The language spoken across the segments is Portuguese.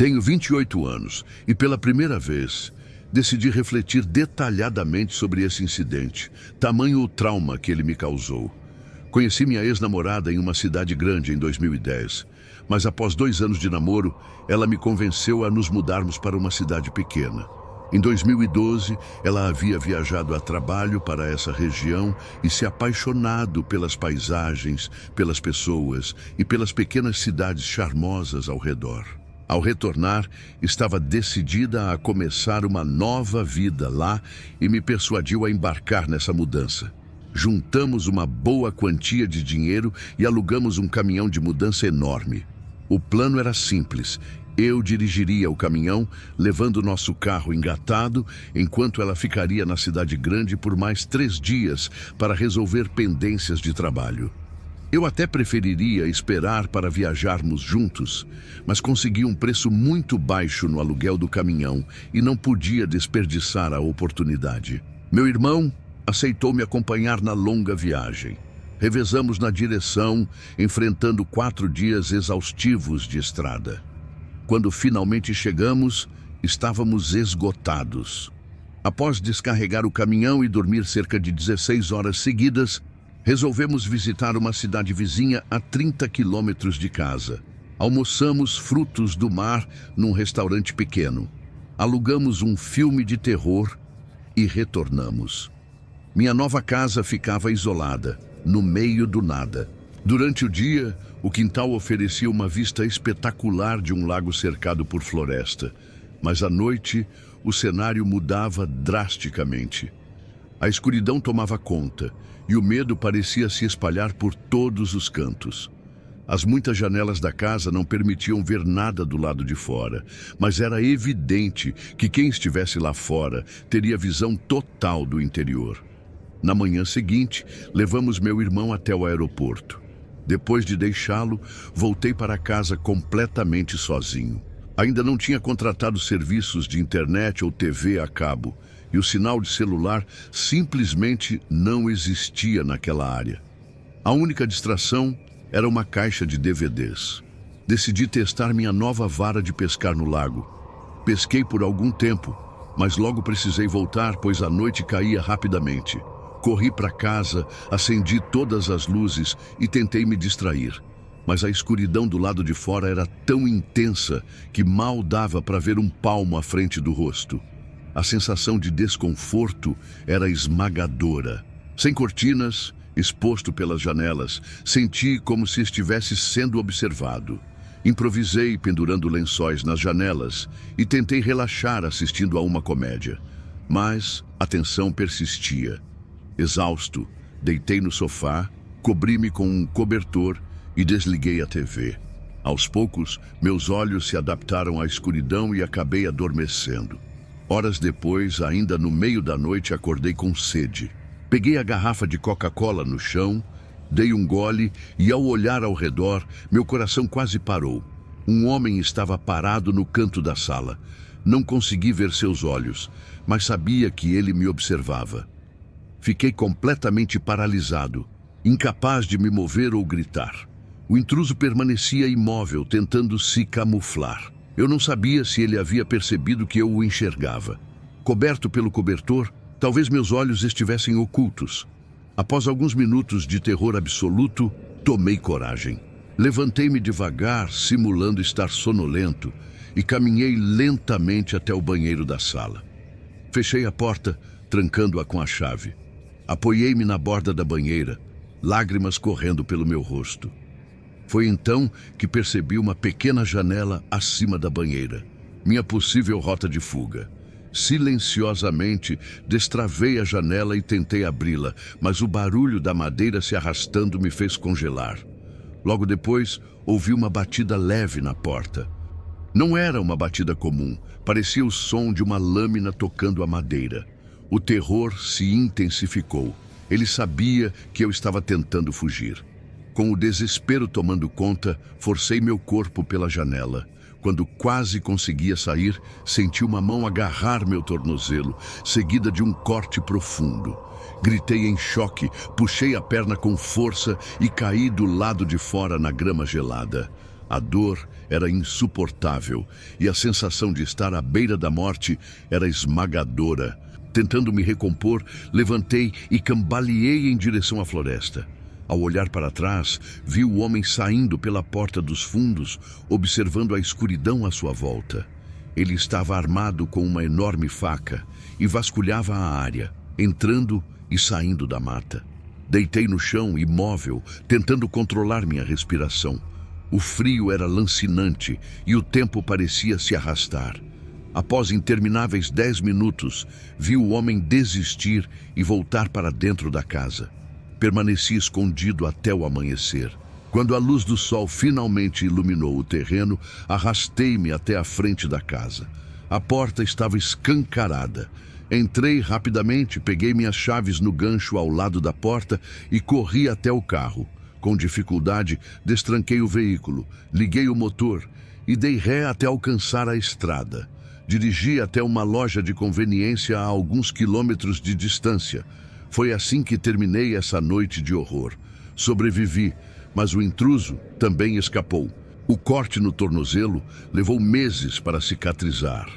Tenho 28 anos e pela primeira vez decidi refletir detalhadamente sobre esse incidente, tamanho o trauma que ele me causou. Conheci minha ex-namorada em uma cidade grande em 2010, mas após 2 anos de namoro, ela me convenceu a nos mudarmos para uma cidade pequena. Em 2012, ela havia viajado a trabalho para essa região e se apaixonado pelas paisagens, pelas pessoas e pelas pequenas cidades charmosas ao redor. Ao retornar, estava decidida a começar uma nova vida lá e me persuadiu a embarcar nessa mudança. Juntamos uma boa quantia de dinheiro e alugamos um caminhão de mudança enorme. O plano era simples. Eu dirigiria o caminhão, levando nosso carro engatado, enquanto ela ficaria na cidade grande por mais 3 dias para resolver pendências de trabalho. Eu até preferiria esperar para viajarmos juntos, mas consegui um preço muito baixo no aluguel do caminhão e não podia desperdiçar a oportunidade. Meu irmão aceitou me acompanhar na longa viagem. Revezamos na direção, enfrentando 4 dias exaustivos de estrada. Quando finalmente chegamos, estávamos esgotados. Após descarregar o caminhão e dormir cerca de 16 horas seguidas, resolvemos visitar uma cidade vizinha a 30 quilômetros de casa. Almoçamos frutos do mar num restaurante pequeno. Alugamos um filme de terror e retornamos. Minha nova casa ficava isolada, no meio do nada. Durante o dia, o quintal oferecia uma vista espetacular de um lago cercado por floresta. Mas à noite, o cenário mudava drasticamente. A escuridão tomava conta e o medo parecia se espalhar por todos os cantos. As muitas janelas da casa não permitiam ver nada do lado de fora, mas era evidente que quem estivesse lá fora teria visão total do interior. Na manhã seguinte, levamos meu irmão até o aeroporto. Depois de deixá-lo, voltei para casa completamente sozinho. Ainda não tinha contratado serviços de internet ou TV a cabo, e o sinal de celular simplesmente não existia naquela área. A única distração era uma caixa de DVDs. Decidi testar minha nova vara de pescar no lago. Pesquei por algum tempo, mas logo precisei voltar, pois a noite caía rapidamente. Corri para casa, acendi todas as luzes e tentei me distrair. Mas a escuridão do lado de fora era tão intensa que mal dava para ver um palmo à frente do rosto. A sensação de desconforto era esmagadora. Sem cortinas, exposto pelas janelas, senti como se estivesse sendo observado. Improvisei pendurando lençóis nas janelas e tentei relaxar assistindo a uma comédia. Mas a tensão persistia. Exausto, deitei no sofá, cobri-me com um cobertor e desliguei a TV. Aos poucos, meus olhos se adaptaram à escuridão e acabei adormecendo. Horas depois, ainda no meio da noite, acordei com sede. Peguei a garrafa de Coca-Cola no chão, dei um gole e, ao olhar ao redor, meu coração quase parou. Um homem estava parado no canto da sala. Não consegui ver seus olhos, mas sabia que ele me observava. Fiquei completamente paralisado, incapaz de me mover ou gritar. O intruso permanecia imóvel, tentando se camuflar. Eu não sabia se ele havia percebido que eu o enxergava. Coberto pelo cobertor, talvez meus olhos estivessem ocultos. Após alguns minutos de terror absoluto, tomei coragem. Levantei-me devagar, simulando estar sonolento, e caminhei lentamente até o banheiro da sala. Fechei a porta, trancando-a com a chave. Apoiei-me na borda da banheira, lágrimas correndo pelo meu rosto. Foi então que percebi uma pequena janela acima da banheira, minha possível rota de fuga. Silenciosamente, destravei a janela e tentei abri-la, mas o barulho da madeira se arrastando me fez congelar. Logo depois, ouvi uma batida leve na porta. Não era uma batida comum, parecia o som de uma lâmina tocando a madeira. O terror se intensificou. Ele sabia que eu estava tentando fugir. Com o desespero tomando conta, forcei meu corpo pela janela. Quando quase conseguia sair, senti uma mão agarrar meu tornozelo, seguida de um corte profundo. Gritei em choque, puxei a perna com força e caí do lado de fora na grama gelada. A dor era insuportável e a sensação de estar à beira da morte era esmagadora. Tentando me recompor, levantei e cambaleei em direção à floresta. Ao olhar para trás, vi o homem saindo pela porta dos fundos, observando a escuridão à sua volta. Ele estava armado com uma enorme faca e vasculhava a área, entrando e saindo da mata. Deitei no chão, imóvel, tentando controlar minha respiração. O frio era lancinante e o tempo parecia se arrastar. Após intermináveis 10 minutos, vi o homem desistir e voltar para dentro da casa. Permaneci escondido até o amanhecer. Quando a luz do sol finalmente iluminou o terreno, arrastei-me até a frente da casa. A porta estava escancarada. Entrei rapidamente, peguei minhas chaves no gancho ao lado da porta e corri até o carro. Com dificuldade, destranquei o veículo, liguei o motor e dei ré até alcançar a estrada. Dirigi até uma loja de conveniência a alguns quilômetros de distância. Foi assim que terminei essa noite de horror. Sobrevivi, mas o intruso também escapou. O corte no tornozelo levou meses para cicatrizar.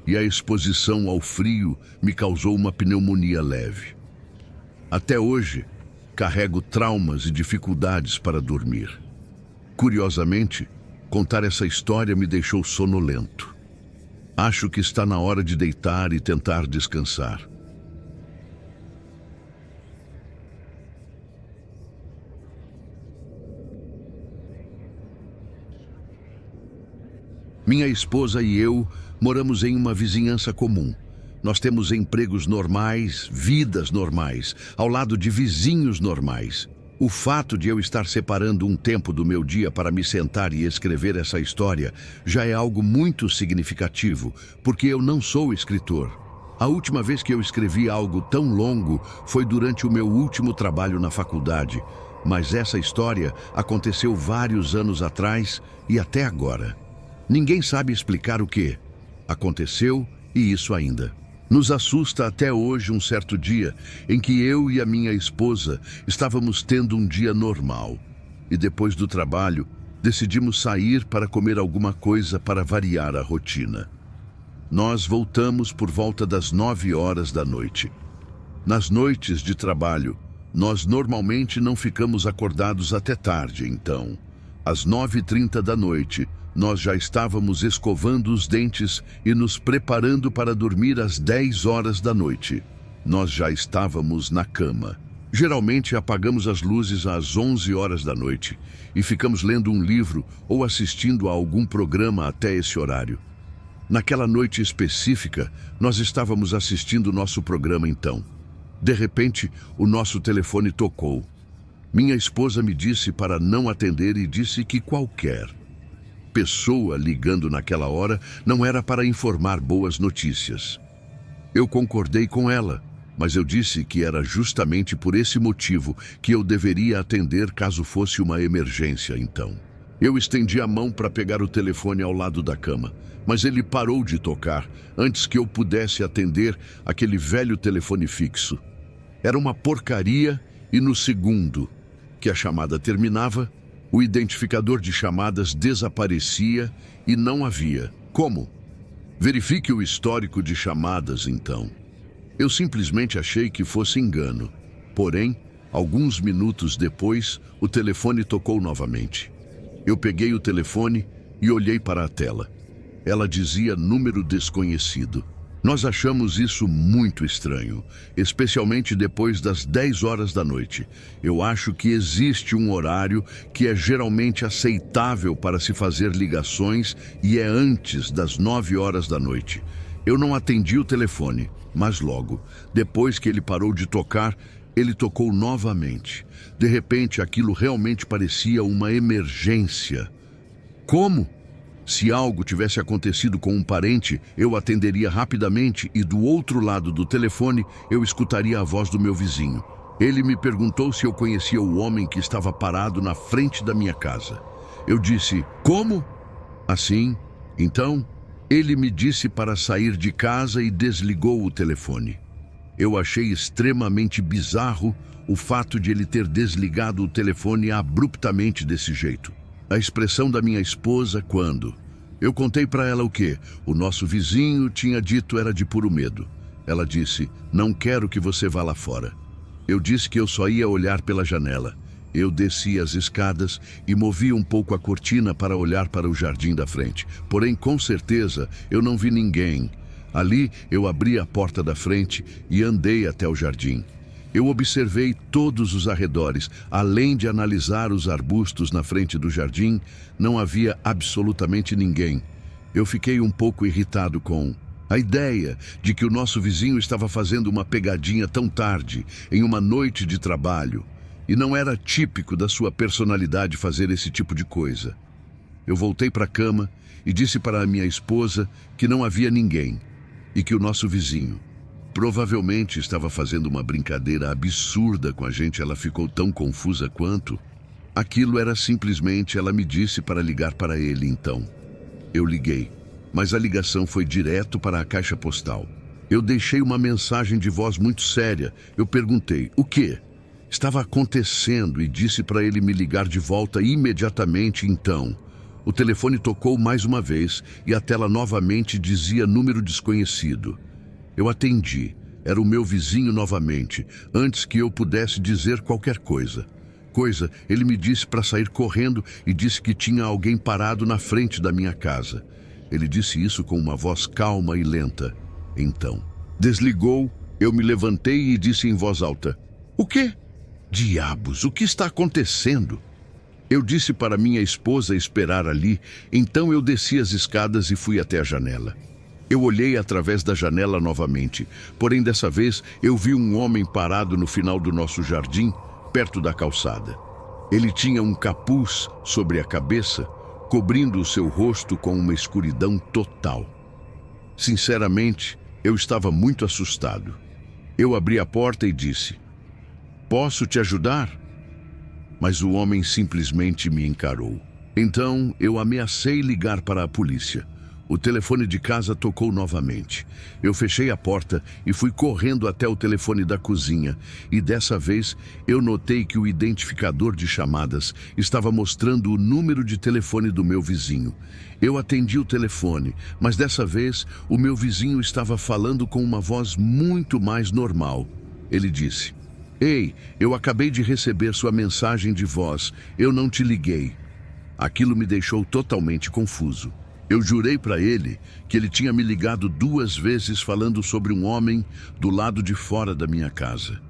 E a exposição ao frio me causou uma pneumonia leve. Até hoje, carrego traumas e dificuldades para dormir. Curiosamente, contar essa história me deixou sonolento. Acho que está na hora de deitar e tentar descansar. Minha esposa e eu moramos em uma vizinhança comum. Nós temos empregos normais, vidas normais, ao lado de vizinhos normais. O fato de eu estar separando um tempo do meu dia para me sentar e escrever essa história já é algo muito significativo, porque eu não sou escritor. A última vez que eu escrevi algo tão longo foi durante o meu último trabalho na faculdade, mas essa história aconteceu vários anos atrás e até agora. Ninguém sabe explicar o que aconteceu e isso ainda. Nos assusta até hoje um certo dia em que eu e a minha esposa estávamos tendo um dia normal. E depois do trabalho, decidimos sair para comer alguma coisa para variar a rotina. Nós voltamos por volta das 9 horas da noite. Nas noites de trabalho, nós normalmente não ficamos acordados até tarde, então, às 9h30 da noite, nós já estávamos escovando os dentes e nos preparando para dormir às 10 horas da noite. Nós já estávamos na cama. Geralmente apagamos as luzes às 11 horas da noite e ficamos lendo um livro ou assistindo a algum programa até esse horário. Naquela noite específica, nós estávamos assistindo nosso programa então. De repente, o nosso telefone tocou. Minha esposa me disse para não atender e disse que qualquer pessoa ligando naquela hora não era para informar boas notícias. Eu concordei com ela, mas eu disse que era justamente por esse motivo que eu deveria atender caso fosse uma emergência, então. Eu estendi a mão para pegar o telefone ao lado da cama, mas ele parou de tocar antes que eu pudesse atender aquele velho telefone fixo. Era uma porcaria e no segundo que a chamada terminava, o identificador de chamadas desaparecia e não havia. Como? Verifique o histórico de chamadas, então. Eu simplesmente achei que fosse engano. Porém, alguns minutos depois, o telefone tocou novamente. Eu peguei o telefone e olhei para a tela. Ela dizia número desconhecido. Nós achamos isso muito estranho, especialmente depois das 10 horas da noite. Eu acho que existe um horário que é geralmente aceitável para se fazer ligações e é antes das 9 horas da noite. Eu não atendi o telefone, mas logo, depois que ele parou de tocar, ele tocou novamente. De repente, aquilo realmente parecia uma emergência. Como? Se algo tivesse acontecido com um parente, eu atenderia rapidamente e do outro lado do telefone eu escutaria a voz do meu vizinho. Ele me perguntou se eu conhecia o homem que estava parado na frente da minha casa. Eu disse, como? Assim, então, ele me disse para sair de casa e desligou o telefone. Eu achei extremamente bizarro o fato de ele ter desligado o telefone abruptamente desse jeito. A expressão da minha esposa quando eu contei para ela o que o nosso vizinho tinha dito era de puro medo. Ela disse: "Não quero que você vá lá fora." Eu disse que eu só ia olhar pela janela. Eu desci as escadas e movi um pouco a cortina para olhar para o jardim da frente. Porém, com certeza, eu não vi ninguém. Ali, eu abri a porta da frente e andei até o jardim. Eu observei todos os arredores. Além de analisar os arbustos na frente do jardim, não havia absolutamente ninguém. Eu fiquei um pouco irritado com a ideia de que o nosso vizinho estava fazendo uma pegadinha tão tarde, em uma noite de trabalho. E não era típico da sua personalidade fazer esse tipo de coisa. Eu voltei para a cama e disse para a minha esposa que não havia ninguém e que o nosso vizinho provavelmente estava fazendo uma brincadeira absurda com a gente. Ela ficou tão confusa quanto. Aquilo era simplesmente, ela me disse para ligar para ele, então. Eu liguei, mas a ligação foi direto para a caixa postal. Eu deixei uma mensagem de voz muito séria. Eu perguntei, o quê estava acontecendo, e disse para ele me ligar de volta imediatamente. Então, o telefone tocou mais uma vez e a tela novamente dizia número desconhecido. Eu atendi. Era o meu vizinho novamente. Antes que eu pudesse dizer qualquer coisa, ele me disse para sair correndo e disse que tinha alguém parado na frente da minha casa. Ele disse isso com uma voz calma e lenta. Então, desligou, eu me levantei e disse em voz alta, o quê? Diabos, o que está acontecendo? Eu disse para minha esposa esperar ali, então eu desci as escadas e fui até a janela. Eu olhei através da janela novamente, porém dessa vez eu vi um homem parado no final do nosso jardim, perto da calçada. Ele tinha um capuz sobre a cabeça, cobrindo o seu rosto com uma escuridão total. Sinceramente, eu estava muito assustado. Eu abri a porta e disse, posso te ajudar? Mas o homem simplesmente me encarou. Então, eu ameacei ligar para a polícia. O telefone de casa tocou novamente. Eu fechei a porta e fui correndo até o telefone da cozinha. E dessa vez, eu notei que o identificador de chamadas estava mostrando o número de telefone do meu vizinho. Eu atendi o telefone, mas dessa vez, o meu vizinho estava falando com uma voz muito mais normal. Ele disse, ei, eu acabei de receber sua mensagem de voz. Eu não te liguei. Aquilo me deixou totalmente confuso. Eu jurei para ele que ele tinha me ligado 2 vezes falando sobre um homem do lado de fora da minha casa.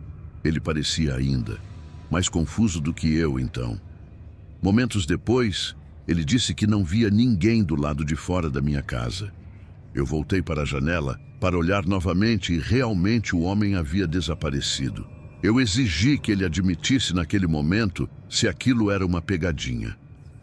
Ele parecia ainda mais confuso do que eu, então. Momentos depois, ele disse que não via ninguém do lado de fora da minha casa. Eu voltei para a janela para olhar novamente e realmente o homem havia desaparecido. Eu exigi que ele admitisse naquele momento se aquilo era uma pegadinha.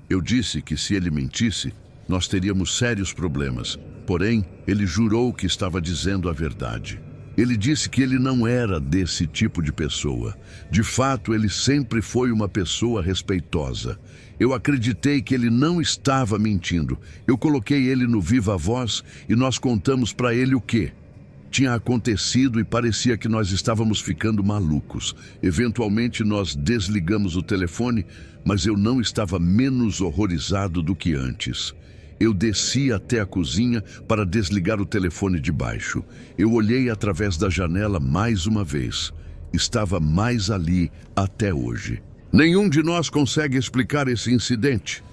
Eu disse que se ele mentisse, nós teríamos sérios problemas. Porém, ele jurou que estava dizendo a verdade. Ele disse que ele não era desse tipo de pessoa. De fato, ele sempre foi uma pessoa respeitosa. Eu acreditei que ele não estava mentindo. Eu coloquei ele no Viva Voz e nós contamos para ele o que tinha acontecido e parecia que nós estávamos ficando malucos. Eventualmente, nós desligamos o telefone, mas eu não estava menos horrorizado do que antes. Eu desci até a cozinha para desligar o telefone de baixo. Eu olhei através da janela mais uma vez. Estava mais ali até hoje. Nenhum de nós consegue explicar esse incidente.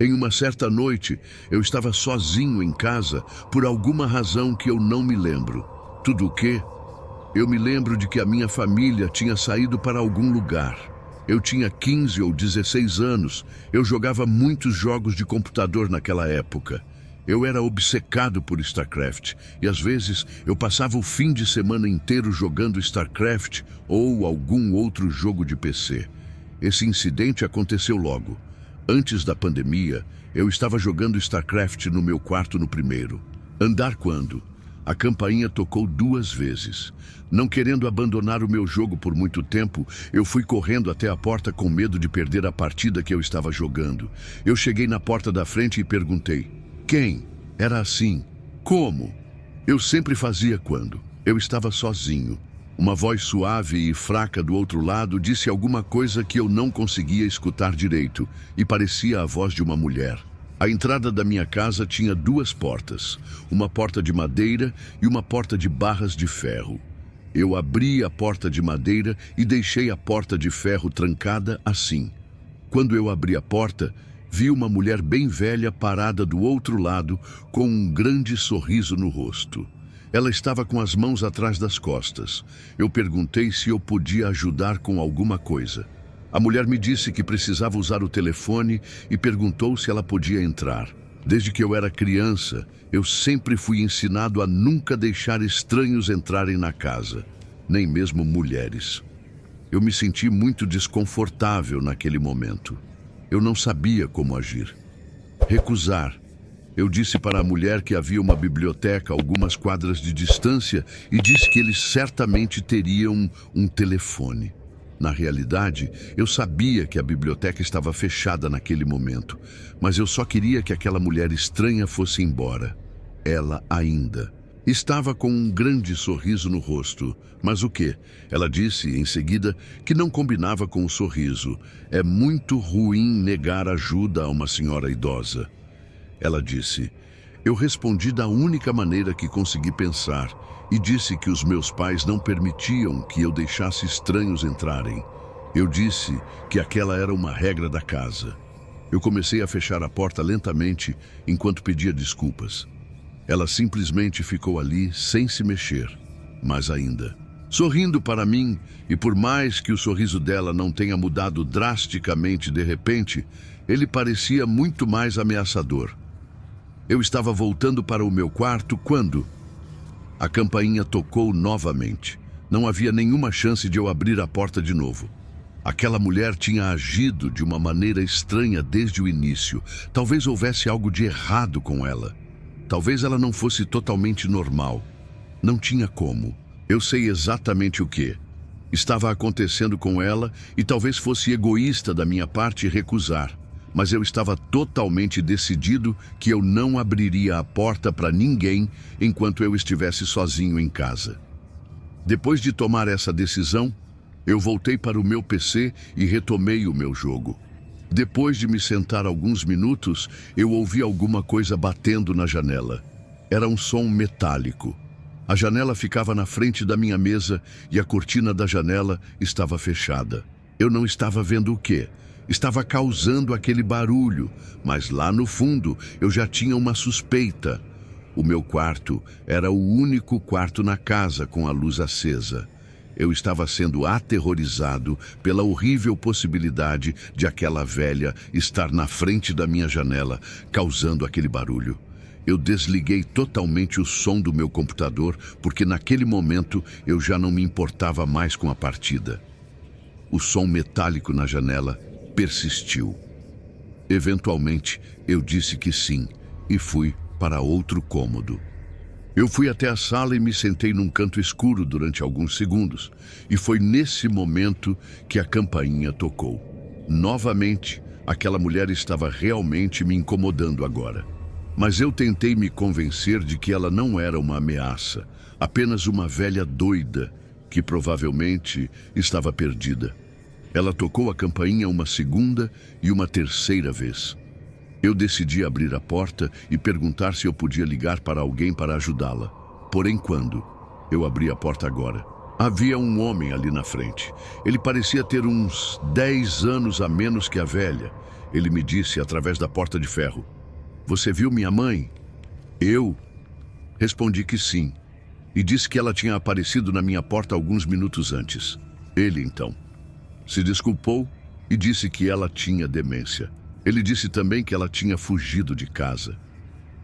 Em uma certa noite, eu estava sozinho em casa por alguma razão que eu não me lembro. Tudo o quê? Eu me lembro de que a minha família tinha saído para algum lugar. Eu tinha 15 ou 16 anos. Eu jogava muitos jogos de computador naquela época. Eu era obcecado por StarCraft e às vezes eu passava o fim de semana inteiro jogando StarCraft ou algum outro jogo de PC. Esse incidente aconteceu logo. Antes da pandemia, eu estava jogando StarCraft no meu quarto no primeiro andar quando a campainha tocou 2 vezes. Não querendo abandonar o meu jogo por muito tempo, eu fui correndo até a porta com medo de perder a partida que eu estava jogando. Eu cheguei na porta da frente e perguntei, quem? Era assim. Como? Eu sempre fazia quando Eu estava sozinho. Uma voz suave e fraca do outro lado disse alguma coisa que eu não conseguia escutar direito, e parecia a voz de uma mulher. A entrada da minha casa tinha duas portas, uma porta de madeira e uma porta de barras de ferro. Eu abri a porta de madeira e deixei a porta de ferro trancada assim. Quando eu abri a porta, vi uma mulher bem velha parada do outro lado com um grande sorriso no rosto. Ela estava com as mãos atrás das costas. Eu perguntei se eu podia ajudar com alguma coisa. A mulher me disse que precisava usar o telefone e perguntou se ela podia entrar. Desde que eu era criança, eu sempre fui ensinado a nunca deixar estranhos entrarem na casa, nem mesmo mulheres. Eu me senti muito desconfortável naquele momento. Eu não sabia como agir. Recusar. Eu disse para a mulher que havia uma biblioteca a algumas quadras de distância e disse que eles certamente teriam um telefone. Na realidade, eu sabia que a biblioteca estava fechada naquele momento, mas eu só queria que aquela mulher estranha fosse embora. Ela ainda estava com um grande sorriso no rosto. Mas o quê? Ela disse, em seguida, que não combinava com o sorriso. É muito ruim negar ajuda a uma senhora idosa. Ela disse, eu respondi da única maneira que consegui pensar e disse que os meus pais não permitiam que eu deixasse estranhos entrarem. Eu disse que aquela era uma regra da casa. Eu comecei a fechar a porta lentamente enquanto pedia desculpas. Ela simplesmente ficou ali sem se mexer, mas ainda sorrindo para mim, e por mais que o sorriso dela não tenha mudado drasticamente de repente, ele parecia muito mais ameaçador. Eu estava voltando para o meu quarto quando a campainha tocou novamente. Não havia nenhuma chance de eu abrir a porta de novo. Aquela mulher tinha agido de uma maneira estranha desde o início. Talvez houvesse algo de errado com ela. Talvez ela não fosse totalmente normal. Não tinha como. Eu sei exatamente o que estava acontecendo com ela e talvez fosse egoísta da minha parte recusar. Mas eu estava totalmente decidido que eu não abriria a porta para ninguém enquanto eu estivesse sozinho em casa. Depois de tomar essa decisão, eu voltei para o meu PC e retomei o meu jogo. Depois de me sentar alguns minutos, eu ouvi alguma coisa batendo na janela. Era um som metálico. A janela ficava na frente da minha mesa e a cortina da janela estava fechada. Eu não estava vendo o quê? Estava causando aquele barulho, mas lá no fundo eu já tinha uma suspeita. O meu quarto era o único quarto na casa com a luz acesa. Eu estava sendo aterrorizado pela horrível possibilidade de aquela velha estar na frente da minha janela, causando aquele barulho. Eu desliguei totalmente o som do meu computador, porque naquele momento eu já não me importava mais com a partida. O som metálico na janela persistiu. Eventualmente, eu disse que sim e fui para outro cômodo. Eu fui até a sala e me sentei num canto escuro durante alguns segundos, e foi nesse momento que a campainha tocou. Novamente, aquela mulher estava realmente me incomodando agora. Mas eu tentei me convencer de que ela não era uma ameaça, apenas uma velha doida que provavelmente estava perdida. Ela tocou a campainha uma segunda e uma terceira vez. Eu decidi abrir a porta e perguntar se eu podia ligar para alguém para ajudá-la. Porém, quando eu abri a porta agora, havia um homem ali na frente. Ele parecia ter uns 10 anos a menos que a velha. Ele me disse através da porta de ferro: "Você viu minha mãe?" Eu respondi que sim, e disse que ela tinha aparecido na minha porta alguns minutos antes. Ele, então, se desculpou e disse que ela tinha demência. Ele disse também que ela tinha fugido de casa.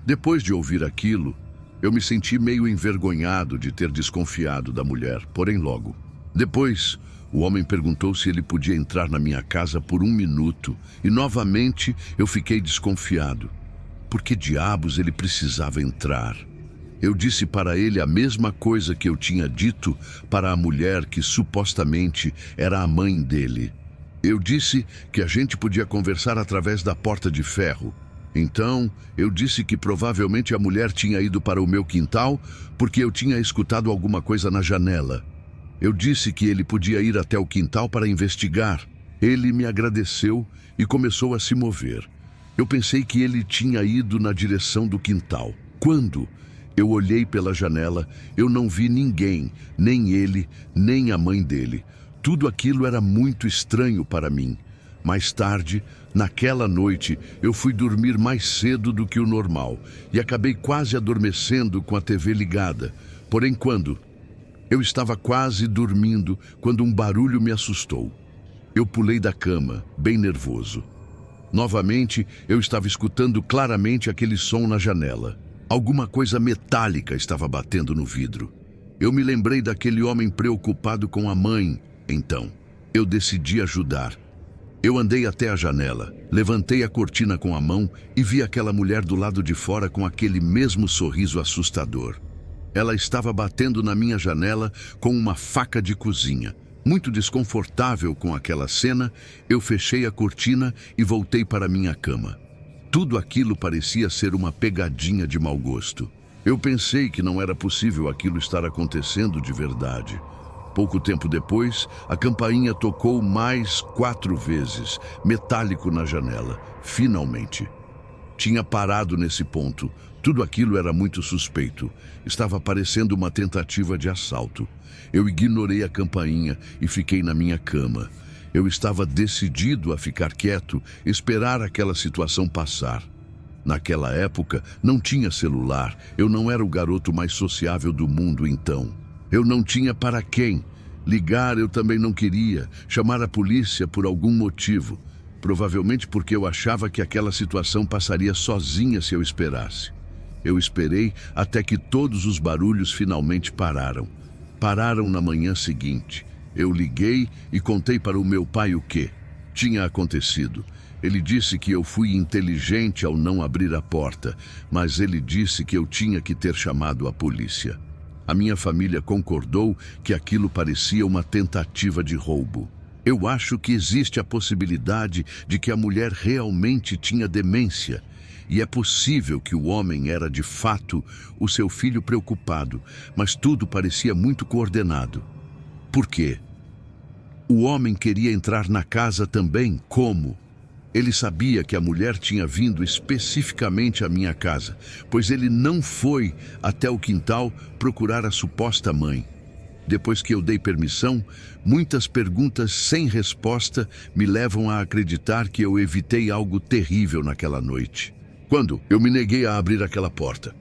Depois de ouvir aquilo, eu me senti meio envergonhado de ter desconfiado da mulher, porém logo. Depois, o homem perguntou se ele podia entrar na minha casa por 1 minuto e novamente eu fiquei desconfiado. Por que diabos ele precisava entrar? Eu disse para ele a mesma coisa que eu tinha dito para a mulher que supostamente era a mãe dele. Eu disse que a gente podia conversar através da porta de ferro. Então, eu disse que provavelmente a mulher tinha ido para o meu quintal porque eu tinha escutado alguma coisa na janela. Eu disse que ele podia ir até o quintal para investigar. Ele me agradeceu e começou a se mover. Eu pensei que ele tinha ido na direção do quintal. Quando eu olhei pela janela, eu não vi ninguém, nem ele, nem a mãe dele. Tudo aquilo era muito estranho para mim. Mais tarde, naquela noite, eu fui dormir mais cedo do que o normal e acabei quase adormecendo com a TV ligada. Porém, eu estava quase dormindo quando um barulho me assustou. Eu pulei da cama, bem nervoso. Novamente, eu estava escutando claramente aquele som na janela. Alguma coisa metálica estava batendo no vidro. Eu me lembrei daquele homem preocupado com a mãe. Então, eu decidi ajudar. Eu andei até a janela, levantei a cortina com a mão e vi aquela mulher do lado de fora com aquele mesmo sorriso assustador. Ela estava batendo na minha janela com uma faca de cozinha. Muito desconfortável com aquela cena, eu fechei a cortina e voltei para minha cama. Tudo aquilo parecia ser uma pegadinha de mau gosto. Eu pensei que não era possível aquilo estar acontecendo de verdade. Pouco tempo depois, a campainha tocou mais 4 vezes, metálico na janela. Finalmente. Tinha parado nesse ponto. Tudo aquilo era muito suspeito. Estava parecendo uma tentativa de assalto. Eu ignorei a campainha e fiquei na minha cama. Eu estava decidido a ficar quieto, esperar aquela situação passar. Naquela época, não tinha celular. Eu não era o garoto mais sociável do mundo então. Eu não tinha para quem. Ligar eu também não queria. Chamar a polícia por algum motivo. Provavelmente porque eu achava que aquela situação passaria sozinha se eu esperasse. Eu esperei até que todos os barulhos finalmente pararam. Pararam na manhã seguinte. Eu liguei e contei para o meu pai o que tinha acontecido. Ele disse que eu fui inteligente ao não abrir a porta, mas ele disse que eu tinha que ter chamado a polícia. A minha família concordou que aquilo parecia uma tentativa de roubo. Eu acho que existe a possibilidade de que a mulher realmente tinha demência. E é possível que o homem era de fato o seu filho preocupado, mas tudo parecia muito coordenado. Por quê? O homem queria entrar na casa também, como? Ele sabia que a mulher tinha vindo especificamente à minha casa, pois ele não foi até o quintal procurar a suposta mãe. Depois que eu dei permissão, muitas perguntas sem resposta me levam a acreditar que eu evitei algo terrível naquela noite. Quando eu me neguei a abrir aquela porta,